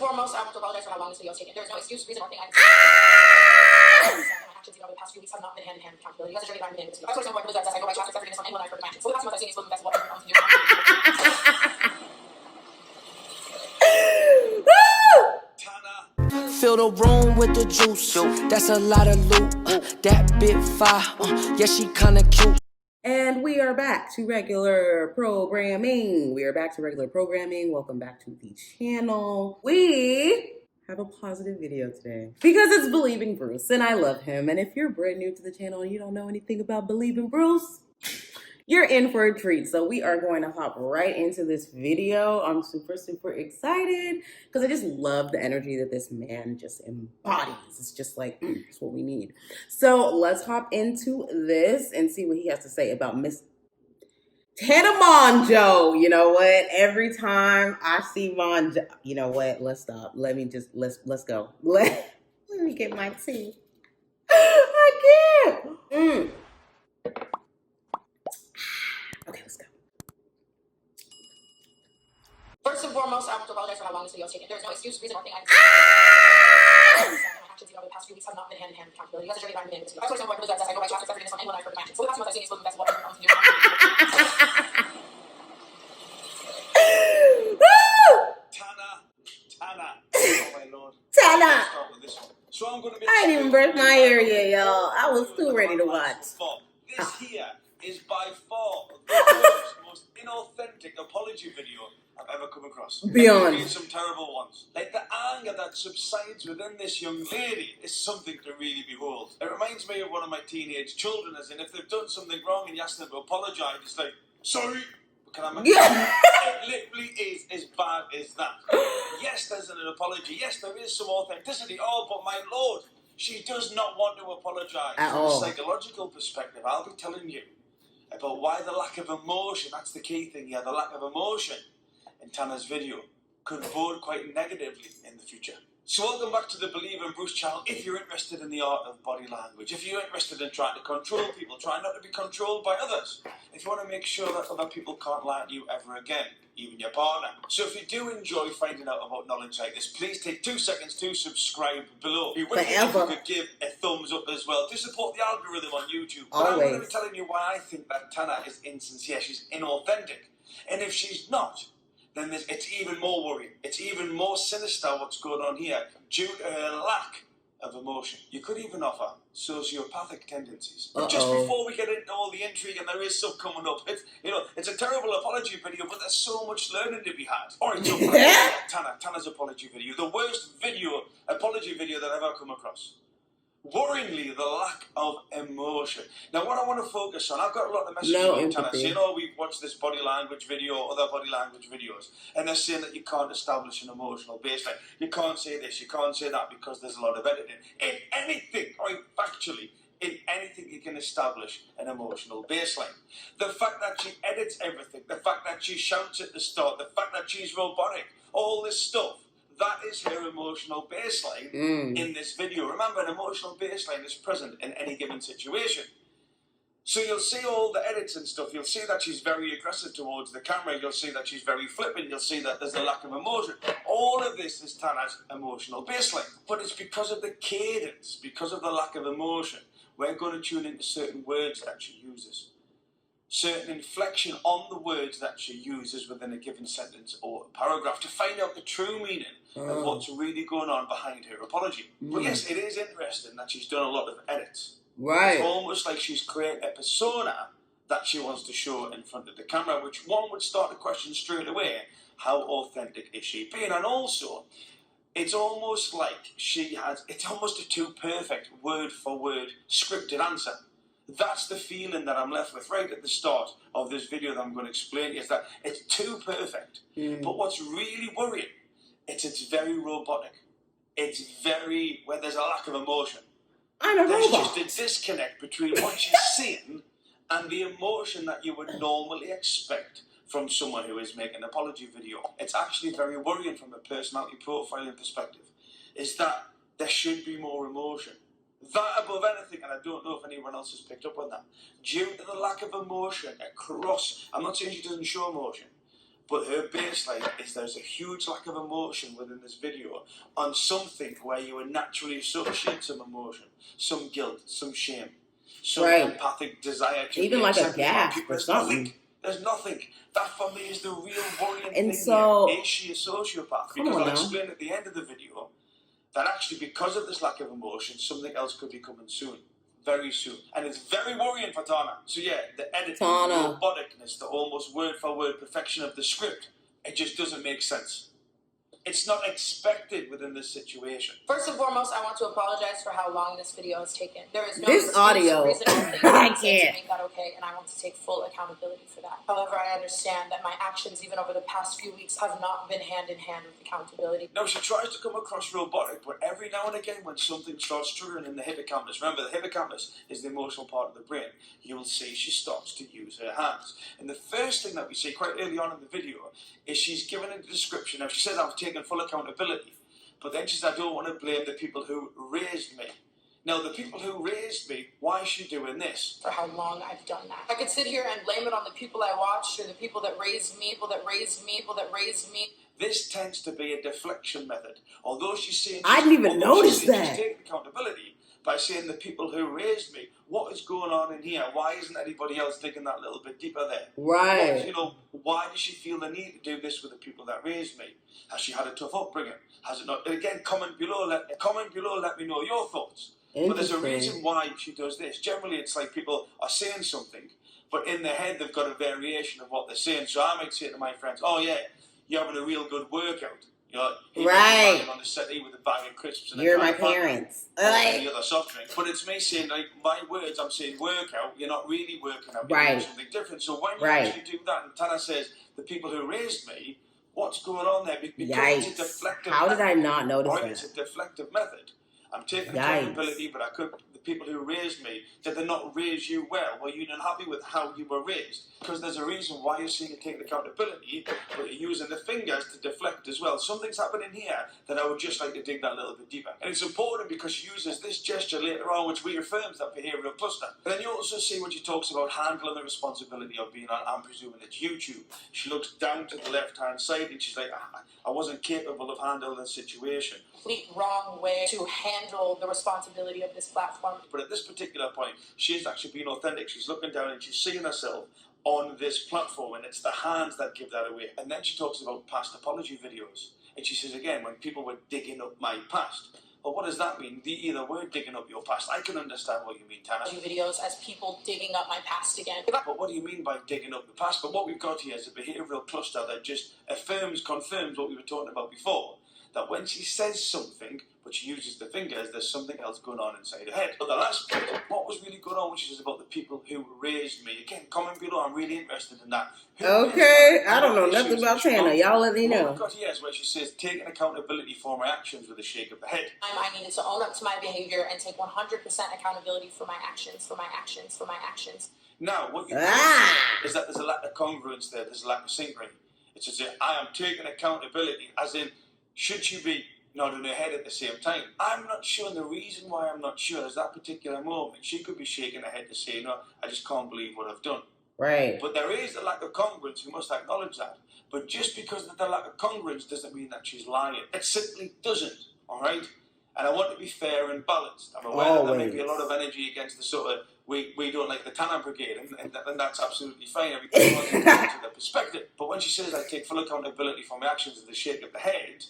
foremost, I want to apologize for how long this video is taking. There's no excuse, reason, or thing I can my actions over the past few weeks have not been hand-in-hand accountability. You guys are journey that I'm in this video. I personally know that I go by chapters every day on anyone I've heard of matches. So the past month I've seen these best what I'm doing. Fill the room with the juice. That's a lot of loot. That bit fire. Yeah, she kinda cute. And we are back to regular programming. Welcome back to the channel. We have a positive video today because it's Believing Bruce and I love him. And if you're brand new to the channel and you don't know anything about Believing Bruce, you're in for a treat. So we are going to hop right into this video. I'm super excited because I just love the energy that this man just embodies. It's just like, it's what we need. So let's hop into this and see what he has to say about Miss Tana Mongeau. You know what? Every time I see Mongeau, you know what? Let's stop. Let's go. Let me get my tea. I can't. Okay, let's go. First and foremost, I want to apologize for how long this video is taking. There's no excuse, reason, or thing I can my actions over the past few weeks have not been hand-in-hand accountability. You guys are journey that I'm in this video. I personally know that I go by chapters every day on anyone I've heard of matches. So the past month I've seen these best what I'm doing. Tana. Oh my lord. Tana. So I'm gonna I ain't even brushed my hair yet, y'all. I was too ready to watch. This here is by far the most inauthentic apology video I've ever come across. Beyond. Some terrible ones. Like the anger that subsides within this young lady is something to really behold. It reminds me of one of my teenage children, as in if they've done something wrong and you ask them to apologise, it's like, sorry. Can I make it literally is as bad as that. Yes, there's an apology. Yes, there is some authenticity. Oh, but my lord, she does not want to apologise. From a psychological perspective, I'll be telling you about why the lack of emotion, that's the key thing here, the lack of emotion in Tana's video could bode quite negatively in the future. So welcome back to the Believing Bruce channel. If you're interested in the art of body language, if you're interested in trying to control people, trying not to be controlled by others, if you want to make sure that other people can't lie to you ever again, even your partner. So if you do enjoy finding out about knowledge like this, please take 2 seconds to subscribe below. If you could give a thumbs up as well to support the algorithm on YouTube. But I'm going to be telling you why I think that Tana is insincere, she's inauthentic. And if she's not, then it's even more worrying. It's even more sinister what's going on here due to her lack of emotion. You could even offer sociopathic tendencies. But just before we get into all the intrigue, and there is stuff coming up, it's a terrible apology video, but there's so much learning to be had. All right, so Tana's apology video, the worst apology video that I've ever come across. Worryingly, the lack of emotion. Now, what I want to focus on, I've got a lot of messages from Tana saying, we've watched this body language video, other body language videos, and they're saying that you can't establish an emotional baseline. You can't say this, you can't say that because there's a lot of editing. In anything, factually, in anything you can establish an emotional baseline. The fact that she edits everything, the fact that she shouts at the start, the fact that she's robotic, all this stuff, that is her emotional baseline in this video. Remember, an emotional baseline is present in any given situation. So you'll see all the edits and stuff. You'll see that she's very aggressive towards the camera. You'll see that she's very flippant. You'll see that there's a lack of emotion. All of this is Tana's emotional baseline. But it's because of the cadence, because of the lack of emotion. We're going to tune into certain words that she uses. Certain inflection on the words that she uses within a given sentence or paragraph to find out the true meaning of what's really going on behind her apology. But yes, it is interesting that she's done a lot of edits. Right. It's almost like she's created a persona that she wants to show in front of the camera, which one would start to question straight away, how authentic is she being? And also, it's almost like it's almost a too perfect word for word scripted answer. That's the feeling that I'm left with right at the start of this video that I'm going to explain, is that it's too perfect. But what's really worrying, it's very robotic. It's where there's a lack of emotion. There's just a disconnect between what she's seeing and the emotion that you would normally expect from someone who is making an apology video. It's actually very worrying from a personality profiling perspective, is that there should be more emotion. That above anything, and I don't know if anyone else has picked up on that, due to the lack of emotion across, I'm not saying she doesn't show emotion, But her baseline is there's a huge lack of emotion within this video on something where you would naturally associate some emotion, some guilt, some shame, some empathic desire to even like a gasp or something. There's nothing. That for me is the real worrying and thing so, here. Is she a sociopath? Because I'll explain at the end of the video that actually because of this lack of emotion, something else could be coming soon. Very soon. And it's very worrying for Tana. So yeah, the editing, the roboticness, the almost word-for-word perfection of the script, it just doesn't make sense. It's not expected within this situation. First and foremost, I want to apologize for how long this video has taken. There is no audio. reasonable thing I to can't make that okay, and I want to take full accountability for that. However, I understand that my actions, even over the past few weeks, have not been hand in hand with accountability. No, she tries to come across robotic, but every now and again when something starts triggering in the hippocampus, remember the hippocampus is the emotional part of the brain, you will see she starts to use her hands. And the first thing that we see quite early on in the video is she's given a description. Now she says I've taken full accountability, but then she says I don't want to blame the people who raised me. Now the people who raised me, why is she doing this? For how long I've done that. I could sit here and blame it on the people I watched or the people that raised me, people that raised me, people that raised me. This tends to be a deflection method. Although she's saying I didn't even notice that. She's taking accountability by saying the people who raised me, what is going on in here? Why isn't anybody else digging that little bit deeper there? Right. Why does she feel the need to do this with the people that raised me? Has she had a tough upbringing? Has it not? And again, comment below, let me know your thoughts. But there's a reason why she does this. Generally, it's like people are saying something, but in their head, they've got a variation of what they're saying. So I might say to my friends, oh yeah, you're having a real good workout. Right. On the settee with a bag of crisps and you're my parents. And the other soft drink. But it's me saying, like, my words, I'm saying workout, you're not really working out. You're doing something different. So when you actually do that, and Tana says, the people who raised me, what's going on there? Because it's a deflective How did I not notice that? It's a deflective method. I'm taking accountability, but the people who raised me, did they not raise you well? Were you not happy with how you were raised? Because there's a reason why you're seeing you taking accountability, but you're using the fingers to deflect as well. Something's happening here that I would just like to dig that little bit deeper. And it's important because she uses this gesture later on, which reaffirms that behavioural cluster. But then you also see when she talks about handling the responsibility of being on, I'm presuming it's YouTube. She looks down to the left-hand side and she's like, I wasn't capable of handling the situation. Complete wrong way to handle the responsibility of this platform. But at this particular point, she's actually being authentic. She's looking down and she's seeing herself on this platform, and it's the hands that give that away. And then she talks about past apology videos. And she says, again, when people were digging up my past. Well, what does that mean? They either were digging up your past. I can understand what you mean, Tana. Videos as people digging up my past again. But what do you mean by digging up the past? But what we've got here is a behavioural cluster that just confirms what we were talking about before. That when she says something, but she uses the fingers, there's something else going on inside her head. But the last point, what was really going on when she says about the people who raised me? Again, comment below, I'm really interested in that. Okay, I don't know nothing about Tana. Y'all let me know. What we've got here is where she says, taking accountability for my actions with a shake of the head. I needed to own up to my behavior and take 100% accountability for my actions, for my actions, for my actions. Now, what you is that there's a lack of congruence there, there's a lack of synchrony. It's as if I am taking accountability, as in, should you be nodding her head at the same time? I'm not sure, and the reason why I'm not sure is that particular moment. She could be shaking her head to say, no, I just can't believe what I've done. Right. But there is a lack of congruence, we must acknowledge that. But just because of the lack of congruence doesn't mean that she's lying. It simply doesn't, all right? And I want to be fair and balanced. I'm aware that there may be a lot of energy against the sort of, we don't like the Tana Brigade, and that's absolutely fine. Everybody wants to get their perspective. But when she says I take full accountability for my actions with the shake of the head,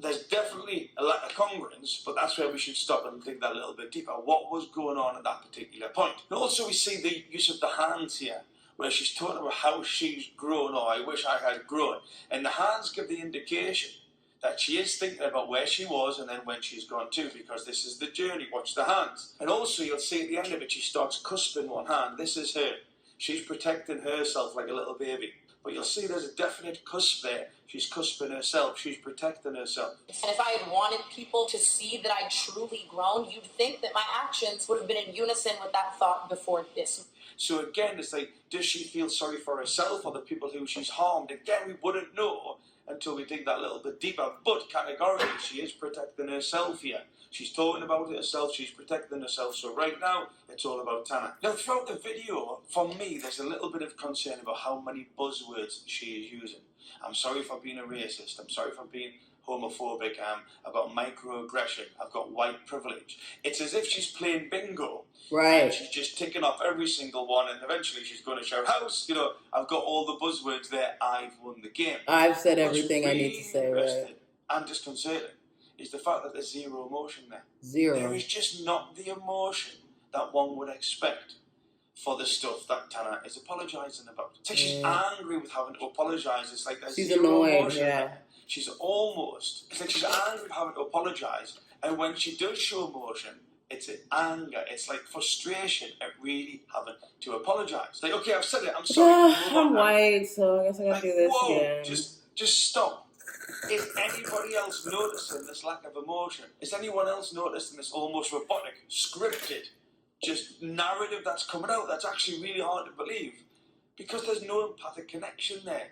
there's definitely a lack of congruence, but that's where we should stop and think that a little bit deeper. What was going on at that particular point? And also we see the use of the hands here, where she's talking about how she's grown, or I wish I had grown. And the hands give the indication that she is thinking about where she was and then when she's gone to, because this is the journey. Watch the hands. And also you'll see at the end of it, she starts cusping one hand. This is her. She's protecting herself like a little baby. But you'll see there's a definite cusp there. She's cusping herself. She's protecting herself. And if I had wanted people to see that I'd truly grown, you'd think that my actions would have been in unison with that thought before this. So again, it's like, does she feel sorry for herself or the people who she's harmed? Again, we wouldn't know until we dig that little bit deeper. But categorically, she is protecting herself here. She's talking about it herself, she's protecting herself. So right now, it's all about Tana. Now, throughout the video, for me, there's a little bit of concern about how many buzzwords she is using. I'm sorry for being a racist. I'm sorry for being homophobic. I've got microaggression. I've got white privilege. It's as if she's playing bingo. Right. And she's just ticking off every single one, and eventually she's going to shout, house, you know, I've got all the buzzwords there, I've won the game. I've said What's everything I need to say, right? And disconcerting is the fact that there's zero emotion there. Zero. There is just not the emotion that one would expect for the stuff that Tana is apologising about. It's like she's angry with having to apologise. It's like there's She's zero annoyed, emotion yeah. there. She's almost, it's like she's angry with having to apologise, and when she does show emotion, it's anger, it's like frustration at really having to apologise. Like, okay, I've said it, I'm sorry. I'm white, so I guess I gotta Like, do this whoa, again. just stop. Is anybody else noticing this lack of emotion? Is anyone else noticing this almost robotic, scripted, just narrative that's coming out that's actually really hard to believe? Because there's no empathic connection there.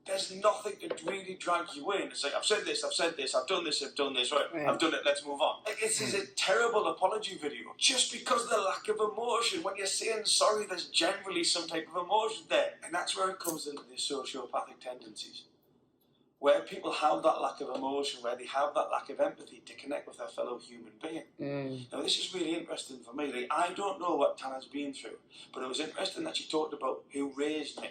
There's nothing to really drag you in. It's like, I've said this, I've done this, right, I've done it, let's move on. Like, this is a terrible apology video. Just because of the lack of emotion. When you're saying sorry, there's generally some type of emotion there. And that's where it comes into the sociopathic tendencies. Where people have that lack of emotion, where they have that lack of empathy to connect with their fellow human being. Now, this is really interesting for me. Like, I don't know what Tana's been through, but it was interesting that she talked about who raised me.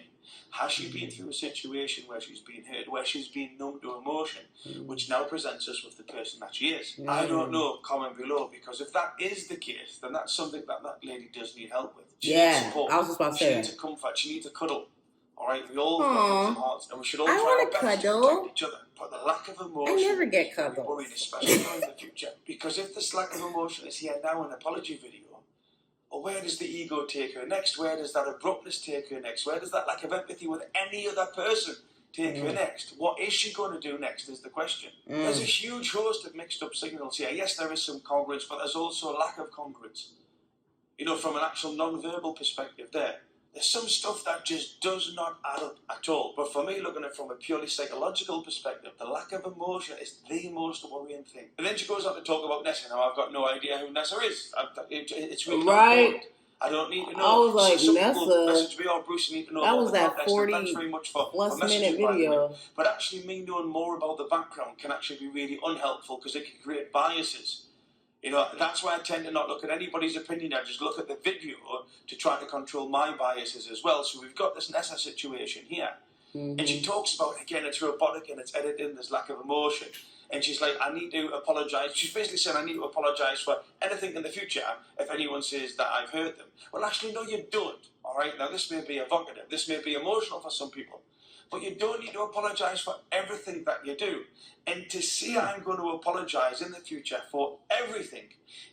Has she been through a situation where she's been hurt, where she's been numb to emotion, which now presents us with the person that she is? I don't know, comment below, because if that is the case, then that's something that that lady does need help with. She needs support. I was just about to say She that. needs a comfort, she needs a cuddle. Alright, we all got some hearts, and we should all I try wanna our best to cuddle. protect each other. But the lack of emotion, I never get is really cuddles. worrying, especially now in the future. Because if this lack of emotion is here now in an apology video, or where does the ego take her next? Where does that abruptness take her next? Where does that lack of empathy with any other person take her next? What is she going to do next is the question. There's a huge host of mixed up signals here. Yes, there is some congruence, but there's also a lack of congruence. You know, from an actual non-verbal perspective there. There's some stuff that just does not add up at all. But for me, looking at it from a purely psychological perspective, the lack of emotion is the most worrying thing. And then she goes on to talk about Nessa. Now, I've got no idea who Nessa is. It's really not important. I don't need to know. I was like, some Nessa. people message me, or Bruce, you need to know That about was the that context, and 40 thanks very much for plus messaging, minute by the way. video. But actually, me knowing more about the background can actually be really unhelpful because it can create biases. You know, that's why I tend to not look at anybody's opinion. I just look at the video to try to control my biases as well. So we've got this Nessa situation here. And she talks about, again, it's robotic and it's editing, there's lack of emotion. And she's like, I need to apologise. She's basically saying, I need to apologise for anything in the future if anyone says that I've hurt them. Well, actually, no, you don't. All right? Now, this may be evocative. This may be emotional for some people. But you don't need to apologise for everything that you do. And to say I'm going to apologise in the future for everything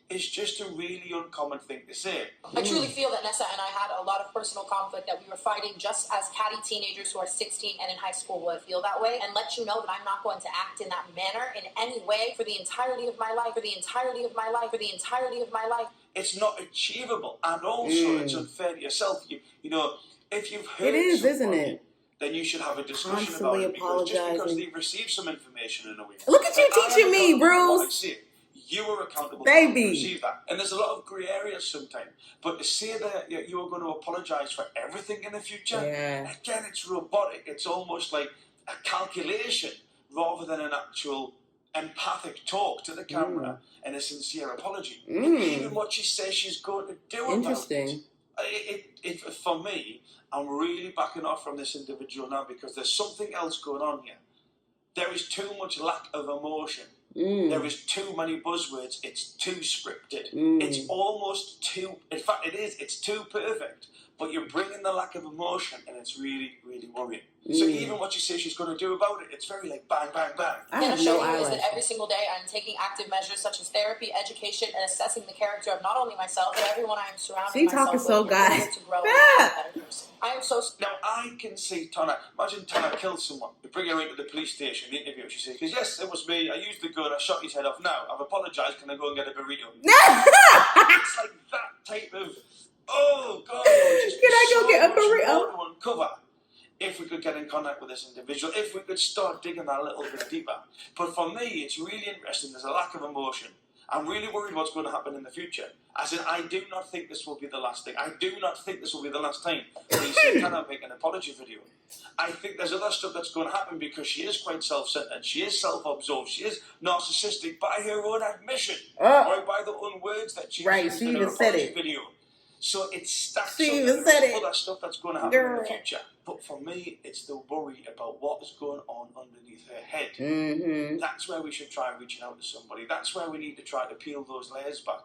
is just a really uncommon thing to say. I truly feel that Nessa and I had a lot of personal conflict that we were fighting just as catty teenagers who are 16 and in high school would feel that way, and let you know that I'm not going to act in that manner in any way for the entirety of my life, for the entirety of my life, for the entirety of my life. It's not achievable, and also it's unfair to yourself. You know, if you've heard It is, somebody, isn't it? then you should have a discussion Constantly about it, because just because apologizing. they've received some information in a way. Look at you teaching me, Bruce. You are accountable Baby. to receive that. And there's a lot of grey areas sometimes. But to say that you are going to apologise for everything in the future, again, it's robotic. It's almost like a calculation rather than an actual empathic talk to the camera and a sincere apology. Even what she says she's going to do about it, for me, I'm really backing off from this individual now because there's something else going on here. There is too much lack of emotion. There is too many buzzwords. It's too scripted. It's almost too, in fact it is, it's too perfect. But you're bringing the lack of emotion and it's really, really worrying. So even what you say she's going to do about it, it's very like bang, bang, bang. I have And no assure you is eyelash. that every single day I'm taking active measures such as therapy, education, and assessing the character of not only myself, but everyone I am surrounding She myself talking with so in guy. order to grow and be a better person. I am so... Now, I can see Tana. Imagine Tana killed someone. They bring her into the police station, the interview. She says, yes, it was me. I used the gun. I shot his head off. Now, I've apologised. Can I go and get a burrito? It's like that type of, oh, God. Just Can I go so get a much burrito? more to uncover. if we could get in contact with this individual, if we could start digging that a little bit deeper. But for me, it's really interesting. There's a lack of emotion. I'm really worried what's going to happen in the future. As in, I do not think this will be the last thing. I do not think this will be the last time we see Tana make an apology video. I think there's other stuff that's going to happen because she is quite self-centered. She is self-absorbed. She is narcissistic by her own admission. Or by the own words that she used in her apology video. So it stacks up other stuff that's going to happen in the future. But for me, it's the worry about what is going on underneath her head. Mm-hmm. That's where we should try reaching out to somebody. That's where we need to try to peel those layers back.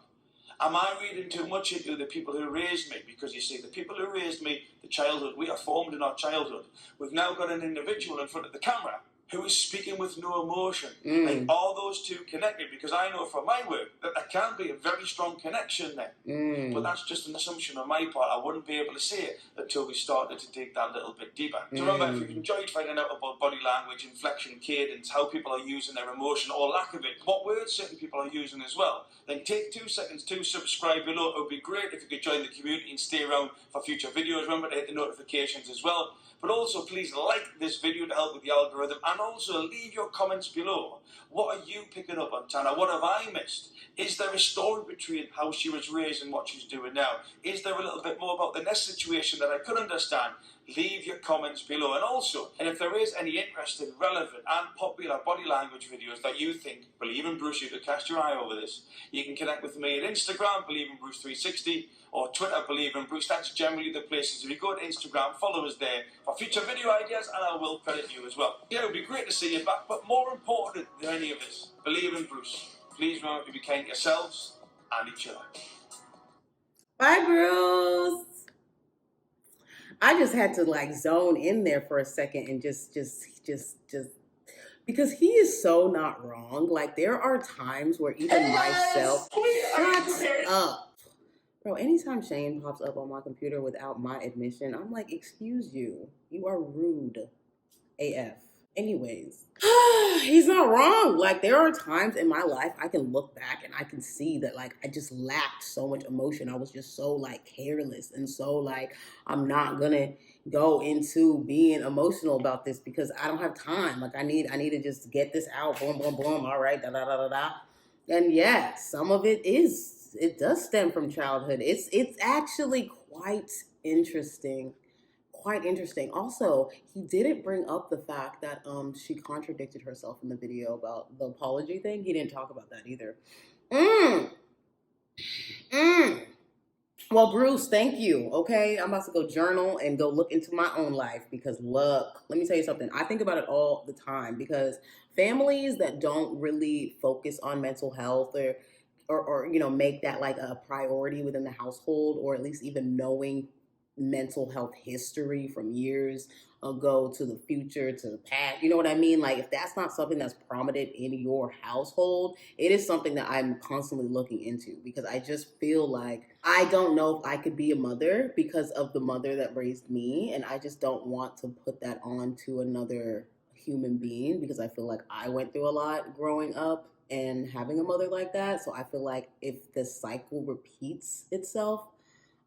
Am I reading too much into the people who raised me? Because you see, the people who raised me, the childhood, we are formed in our childhood. We've now got an individual in front of the camera who is speaking with no emotion. Like, are those two connected? Because I know from my work that there can be a very strong connection there. But that's just an assumption on my part. I wouldn't be able to say it until we started to dig that little bit deeper. So remember, if you've enjoyed finding out about body language, inflection, cadence, how people are using their emotion or lack of it, what words certain people are using as well, then take 2 seconds to subscribe below. It would be great if you could join the community and stay around for future videos. Remember to hit the notifications as well. But also, please like this video to help with the algorithm, and also leave your comments below. What are you picking up on Tana? What have I missed? Is there a story between how she was raised and what she's doing now? Is there a little bit more about the next situation that I could understand? Leave your comments below. And also, and if there is any interesting, relevant and popular body language videos that you think, Believe in Bruce, you could cast your eye over this, you can connect with me at Instagram, Believe in Bruce 360, or Twitter, Believe in Bruce. That's generally the places. If you go to Instagram, follow us there for future video ideas, and I will credit you as well. Yeah, it would be great to see you back, but more important than any of this, believe in Bruce. Please remember to be kind to yourselves and each other. Bye, Bruce. I just had to like zone in there for a second and just because he is so not wrong. Like, there are times where even myself, shut up. Bro, anytime Shane pops up on my computer without my admission, I'm like, excuse you. You are rude. AF. Anyways, he's not wrong. Like, there are times in my life I can look back and I can see that, like, I just lacked so much emotion. I was just so, like, careless and so, like, I'm not gonna go into being emotional about this because I don't have time. Like, I need to just get this out. Boom, boom, boom. All right, da da da da da. And yeah, some of it does stem from childhood. It's actually quite interesting. Quite interesting. Also, he didn't bring up the fact that she contradicted herself in the video about the apology thing. He didn't talk about that either. Well, Bruce, thank you. Okay, I'm about to go journal and go look into my own life because look, let me tell you something. I think about it all the time because families that don't really focus on mental health or you know, make that like a priority within the household, or at least even knowing mental health history from years ago to the future to the past, you know what I mean? Like, if that's not something that's prominent in your household, it is something that I'm constantly looking into because I just feel like I don't know if I could be a mother because of the mother that raised me, and I just don't want to put that on to another human being because I feel like I went through a lot growing up and having a mother like that. So I feel like if the cycle repeats itself,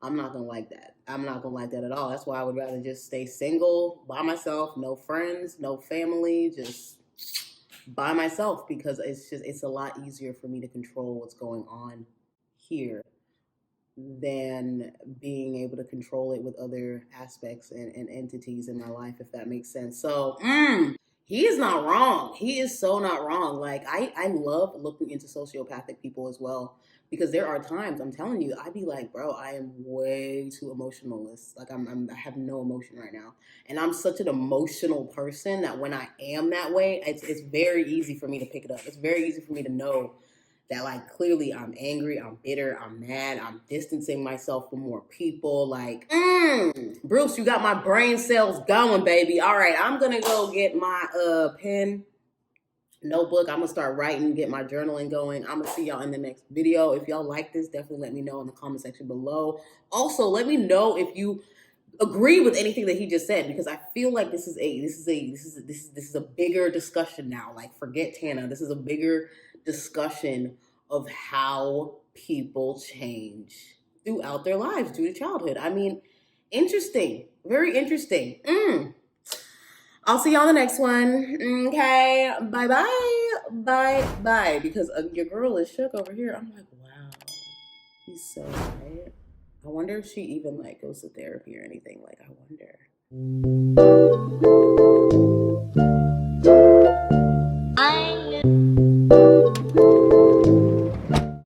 I'm not going to like that. I'm not going to like that at all. That's why I would rather just stay single, by myself, no friends, no family, just by myself, because it's a lot easier for me to control what's going on here than being able to control it with other aspects and entities in my life, if that makes sense. So, he is not wrong. He is so not wrong. Like, I love looking into sociopathic people as well. Because there are times, I'm telling you, I'd be like, bro, I am way too emotionalist. Like, I have no emotion right now. And I'm such an emotional person that when I am that way, it's very easy for me to pick it up. It's very easy for me to know that, like, clearly I'm angry, I'm bitter, I'm mad, I'm distancing myself from more people. Like, Bruce, you got my brain cells going, baby. All right, I'm going to go get my pen, notebook. I'm gonna start writing, get my journaling going. I'm gonna see y'all in the next video. If y'all like this, definitely let me know in the comment section below. Also, let me know if you agree with anything that he just said, because I feel like this is a bigger discussion now. Like, forget Tana. This is a bigger discussion of how people change throughout their lives due to childhood. I mean, interesting, very interesting. I'll see you on the next one. Okay, bye. Because your girl is shook over here. I'm like, wow, he's so quiet. I wonder if she even like goes to therapy or anything. Like, I wonder.